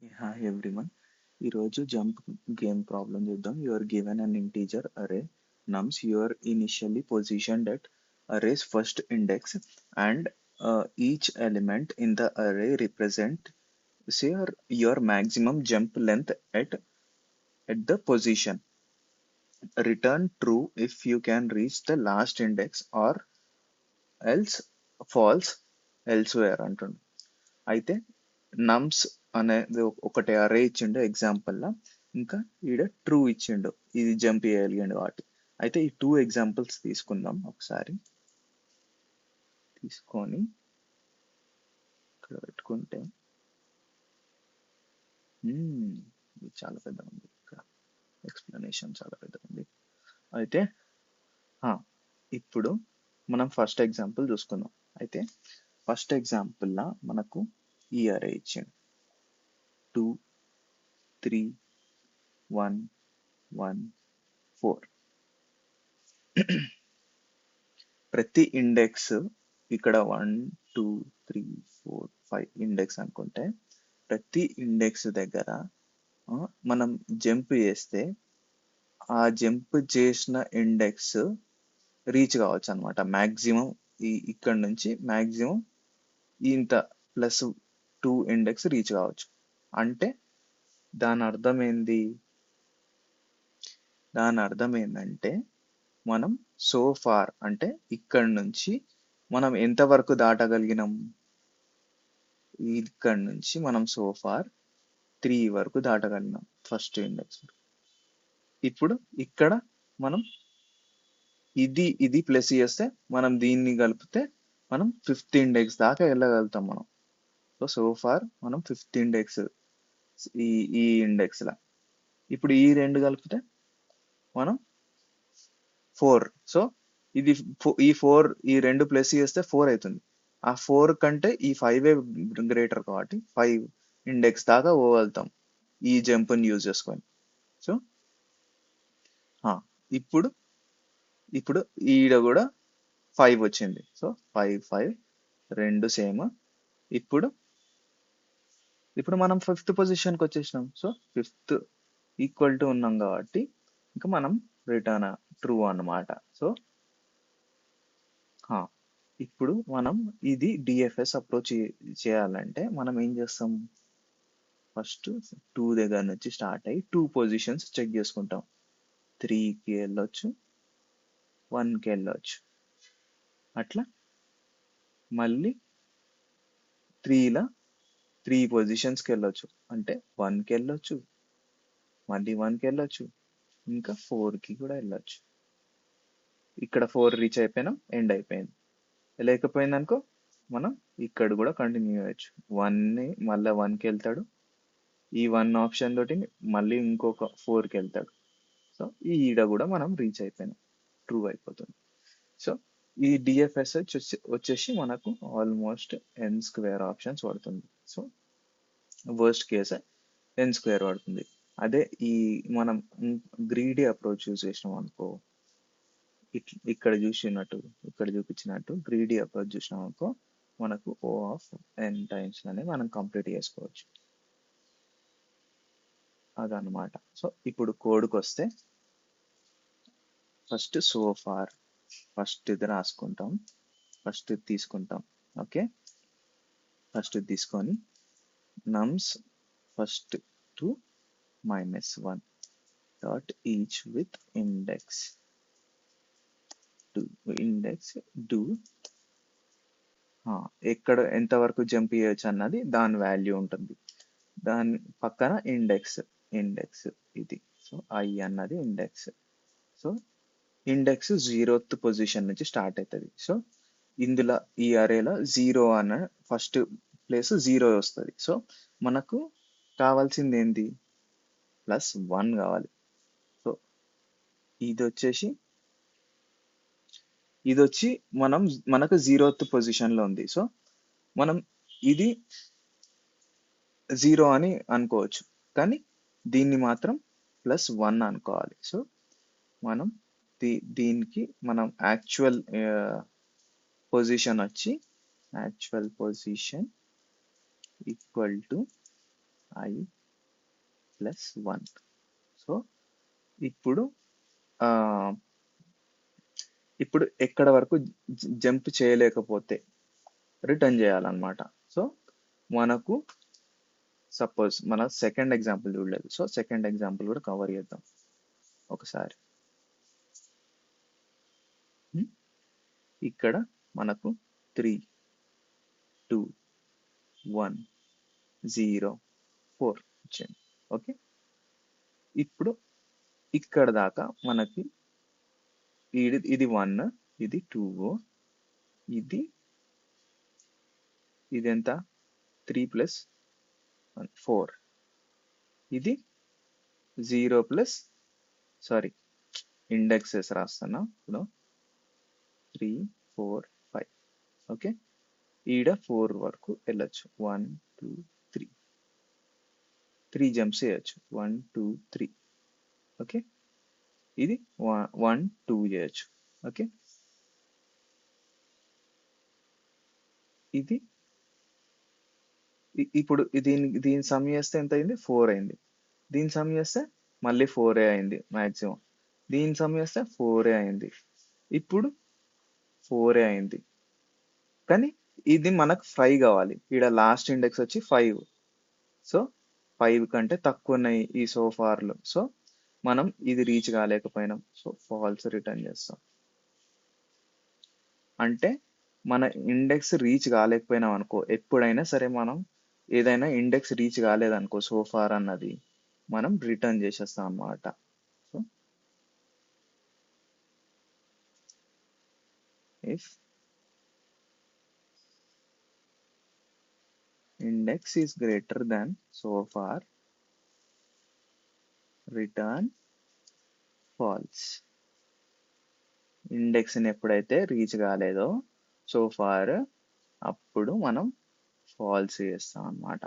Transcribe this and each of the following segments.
Hi everyone. ఈరోజు jump game problem చూద్దాం. You are given an integer array nums. You are initially positioned at array's first index, and each element in the array represent say your maximum jump length at the position. Return true if you can reach the last index or else false elsewhere అంటుండు. అయితే నమ్స్ అనేది ఒకటి అరే ఇచ్చిండు example లా, ఇంకా ఈడ true ఇచ్చిండు ఇది జంప్ చేయగలిగిండు కాబట్టి. అయితే ఈ టూ ఎగ్జాంపుల్స్ తీసుకుందాం ఒకసారి. తీసుకొని ఇక్కడ పెట్టుకుంటే ఇది చాలా పెద్ద ఉంది, ఇక్కడ ఎక్స్ప్లెనేషన్ చాలా పెద్ద ఉంది. అయితే ఇప్పుడు మనం ఫస్ట్ ఎగ్జాంపుల్ చూసుకుందాం. అయితే ఫస్ట్ ఎగ్జాంపుల్ లా మనకు ఈ అరే ఇచ్చిండు 2 3 1 1 4. ప్రతి ఇండెక్స్ ఇక్కడ 1 2 3 4 5 ఇండెక్స్ అనుకుంటే ప్రతి ఇండెక్స్ దగ్గర మనం జంప్ చేస్తే ఆ జంప్ చేసిన ఇండెక్స్ రీచ్ కావచ్చు అనమాట. మ్యాక్సిమం ఇక్కడ నుంచి మ్యాక్సిమం ఇంత ప్లస్ 2 ఇండెక్స్ రీచ్ కావచ్చు. అంటే దాని అర్థం ఏంది? దాని అర్థం ఏంటంటే మనం సో ఫార్ అంటే ఇక్కడ నుంచి మనం ఎంతవరకు దాటగలిగినాం, ఇక్కడ నుంచి మనం సో ఫార్ 3 వరకు దాటగలిగినాం ఫస్ట్ ఇండెక్స్. ఇప్పుడు ఇక్కడ మనం ఇది ప్లస్ చేస్తే మనం దీన్ని కలిపితే మనం 5th ఇండెక్స్ దాకా వెళ్ళగలుగుతాం మనం. సో ఫార్ మనం 5th ఇండెక్స్ ఈ ఇండెక్స్ లా. ఇప్పుడు ఈ రెండు కలిపితే మనం 4. సో ఇది ఈ రెండు ప్లస్ చేస్తే 4 అవుతుంది. ఆ 4 కంటే ఈ 5 గ్రేటర్ కాబట్టి 5 ఇండెక్స్ దాకా పోగలుగుతాం ఈ జంప్ని యూజ్ చేసుకొని. సో ఇప్పుడు ఇప్పుడు ఈడ కూడా 5 వచ్చింది. సో 5 5 రెండు సేమ్. ఇప్పుడు మనం 5th పొజిషన్కి వచ్చేసినాం. సో 5th ఈక్వల్ టు ఉన్నాం కాబట్టి ఇంకా మనం రిటర్న్ ట్రూ అన్నమాట. సో ఇప్పుడు మనం ఇది డిఎఫ్ఎస్ అప్రోచ్ చేయాలంటే మనం ఏం చేస్తాం, ఫస్ట్ 2 దగ్గర నుంచి స్టార్ట్ అయ్యి 2 పొజిషన్స్ చెక్ చేసుకుంటాం. 3కి వెళ్ళొచ్చు, 1కి వెళ్ళొచ్చు, అట్లా మళ్ళీ 3ల 3 పొజిషన్స్కి వెళ్ళొచ్చు. అంటే 1కి వెళ్ళొచ్చు, మళ్ళీ 1కి వెళ్ళొచ్చు, ఇంకా 4కి కూడా వెళ్ళొచ్చు. ఇక్కడ 4 రీచ్ అయిపోయినాం, ఎండ్ అయిపోయింది. లేకపోయింది అనుకో మనం ఇక్కడ కూడా కంటిన్యూ చేయొచ్చు. 1ని మళ్ళీ 1కి వెళ్తాడు, ఈ 1 ఆప్షన్ తోటి మళ్ళీ ఇంకొక 4కి వెళ్తాడు. సో ఈడ కూడా మనం రీచ్ అయిపోయినాం, ట్రూ అయిపోతుంది. సో ఈ డిఎఫ్ఎస్ వచ్చేసి మనకు ఆల్మోస్ట్ n² ఆప్షన్స్ పడుతుంది. సో వర్స్ట్ కేస్ n² పడుతుంది. అదే ఈ మనం గ్రీడీ అప్రోచ్ యూజ్ చేసినాం అనుకో, ఇక్కడ చూపించినట్టు గ్రీడీ అప్రోచ్ చూసినాం అనుకో మనకు O ఆఫ్ n టైమ్స్ అనేది మనం కంప్లీట్ చేసుకోవచ్చు. అదనమాట. సో ఇప్పుడు కోడ్కి వస్తే ఫస్ట్ సో ఫార్ ఫస్ట్ ఇది రాసుకుంటాం, ఫస్ట్ తీసుకుంటాం. ఓకే, ఫస్ట్ తీసుకొని నమ్స్ first to -1 dot each with index do ఎక్కడ ఎంతవరకు జంప్ చేయొచ్చు అన్నది దాని వాల్యూ ఉంటుంది. దాని పక్కన ఇండెక్స్ ఇది. సో ఐ అన్నది index. So index 0th position నుంచి స్టార్ట్ అవుతుంది. సో ఇందులో ఈ అరేలో 0 అన్న ఫస్ట్ ప్లేస్ 0 వస్తుంది. సో మనకు కావాల్సింది ఏంటి, +1 కావాలి. సో ఇది వచ్చి మనకు 0th పొజిషన్లో ఉంది. సో మనం ఇది 0 అని అనుకోవచ్చు, కానీ దీన్ని మాత్రం +1 అనుకోవాలి. సో మనం దీనికి మనం actual position equal to I plus 1. So ఇప్పుడు ఆ, ఇప్పుడు ఎక్కడ వరకు జంప్ చేయలేకపోతే రిటర్న్ చేయాలన్నమాట. సో మనకు సపోజ్ మన సెకండ్ ఎగ్జాంపుల్ చూడలేదు, సో సెకండ్ ఎగ్జాంపుల్ కూడా కవర్ చేద్దాం ఒకసారి. Hmm? ఇక్కడ మనకు 3, 2, 1, 0, 4 వచ్చింది. ఓకే, ఇప్పుడు ఇక్కడ దాకా మనకి ఇది 1, ఇది 2, ఇది ఎంత 3 ప్లస్ 4, ఇది 0 ప్లస్ సారీ ఇండెక్సెస్ రాస్తున్నా ఇప్పుడు 3, 4, 5. ఓకే, ఈడ 4 వరకు వెళ్ళచ్చు. 1, 2, 3, 3 జంప్స్ చేయొచ్చు. 1, 2, 3. ఓకే, ఇది 1, 2 చేయొచ్చు. ఓకే, ఇది ఇప్పుడు దీని సమ్ చేస్తే ఎంత అయింది? 4 అయింది. దీని సమ్ చేస్తే మళ్ళీ 4 అయింది మాక్సిమం. దీని సమ్ చేస్తే 4 అయింది. ఇప్పుడు 4 అయింది. కానీ ఇది మనకు 5 కావాలి. ఇక్కడ లాస్ట్ ఇండెక్స్ వచ్చి 5. సో 5 కంటే తక్కువ ఉన్నాయి ఈ సోఫార్లు. సో మనం ఇది రీచ్ కాలేకపోయినాం. సో ఫాల్స్ రిటర్న్ చేస్తాం. అంటే మన ఇండెక్స్ రీచ్ కాలేకపోయినాం అనుకో, ఎప్పుడైనా సరే మనం ఏదైనా ఇండెక్స్ రీచ్ కాలేదనుకో సోఫార్ అన్నది, మనం రిటర్న్ చేసేస్తాం అన్నమాట. So if index is greater than so far, return false. ఇండెక్స్ని ఎప్పుడైతే రీచ్ కాలేదో సోఫార్, అప్పుడు మనం ఫాల్స్ చేస్తాం అన్నమాట.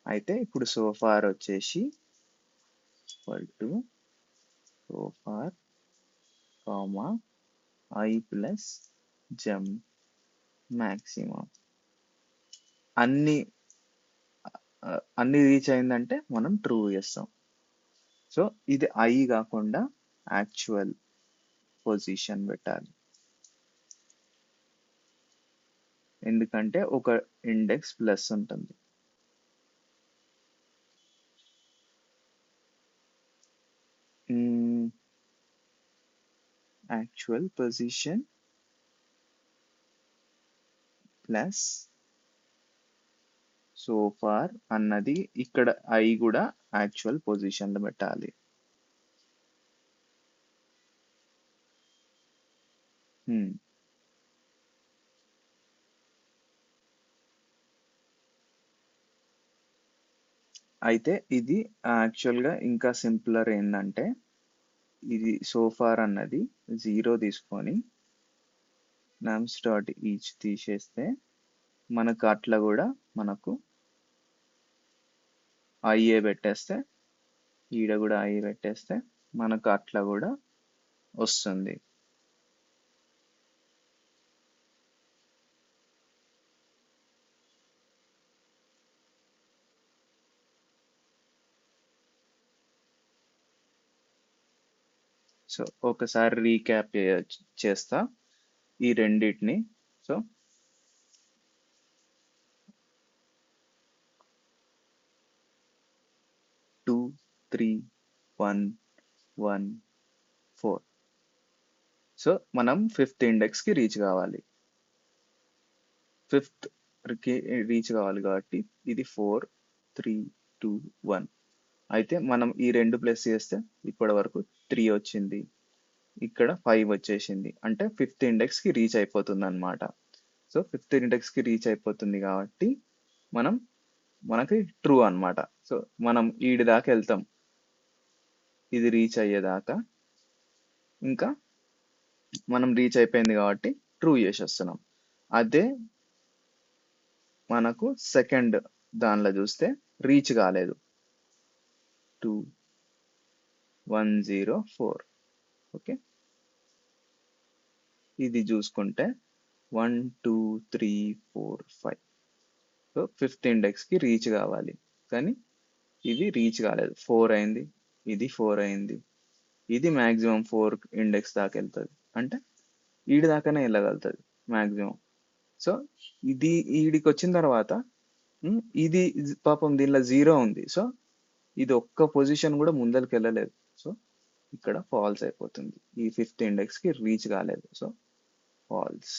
అయితే ఇప్పుడు సోఫార్ వచ్చేసి equal to so far comma I plus jump maximum. అన్ని రీచ్ అయిందంటే మనం ట్రూ చేస్తాం. సో ఇది ఐ కాకుండా యాక్చువల్ పొజిషన్ పెట్టాలి, ఎందుకంటే ఒక ఇండెక్స్ ప్లస్ ఉంటుంది. యాక్చువల్ పొజిషన్ ప్లస్ సోఫార్ అన్నది ఇక్కడ ఐ కూడా యాక్చువల్ పొజిషన్ లో పెట్టాలి. అయితే ఇది యాక్చువల్గా ఇంకా సింపులర్ ఏంటంటే, ఇది సోఫార్ అన్నది 0 తీసుకొని నమ్స్ డాట్ ఈచ్ తీసేస్తే మనకు అట్లా కూడా మనకు ఐఏ పెట్టేస్తే, ఈడ కూడా ఐ పెట్టేస్తే మనకు అట్లా కూడా వస్తుంది. సో ఒకసారి రీక్యాప్ చేస్తా ఈ రెండింటిని. సో 2, 3, 1, 1, 4. సో మనం 5th ఇండెక్స్ కి రీచ్ కావాలి. 5th కి రీచ్ కావాలి కాబట్టి ఇది 4, 3, 2, 1. అయితే మనం ఈ రెండు ప్లస్ చేస్తే ఇప్పటి వరకు 3 వచ్చింది, ఇక్కడ 5 వచ్చేసింది. అంటే 5th ఇండెక్స్ కి రీచ్ అయిపోతుంది అనమాట. సో 5th ఇండెక్స్ కి రీచ్ అయిపోతుంది కాబట్టి మనకి ట్రూ అన్నమాట. సో మనం ఈడి దాకా వెళ్తాం, ఇది రీచ్ అయ్యేదాకా. ఇంకా మనం రీచ్ అయిపోయింది కాబట్టి ట్రూ చేసేస్తున్నాం. అదే మనకు సెకండ్ దానిలో చూస్తే రీచ్ కాలేదు, 2, 1, 0, 4. ఓకే, ఇది చూసుకుంటే 1, 2, 3, 4, 5. సో 5th ఇండెక్స్ కి రీచ్ కావాలి, కానీ ఇది రీచ్ కాలేదు, 4 అయింది, ఇది 4 అయింది, ఇది మ్యాక్సిమం 4 ఇండెక్స్ దాకా వెళ్తుంది, అంటే ఈడి దాకానే వెళ్ళగలుగుతుంది మ్యాక్సిమం. సో ఇది ఈడికి వచ్చిన తర్వాత ఇది పాపం దీనిలో 0 ఉంది, సో ఇది ఒక్క పొజిషన్ కూడా ముందరికి వెళ్ళలేదు, సో ఇక్కడ ఫాల్స్ అయిపోతుంది, ఈ 5th ఇండెక్స్కి రీచ్ కాలేదు, సో ఫాల్స్.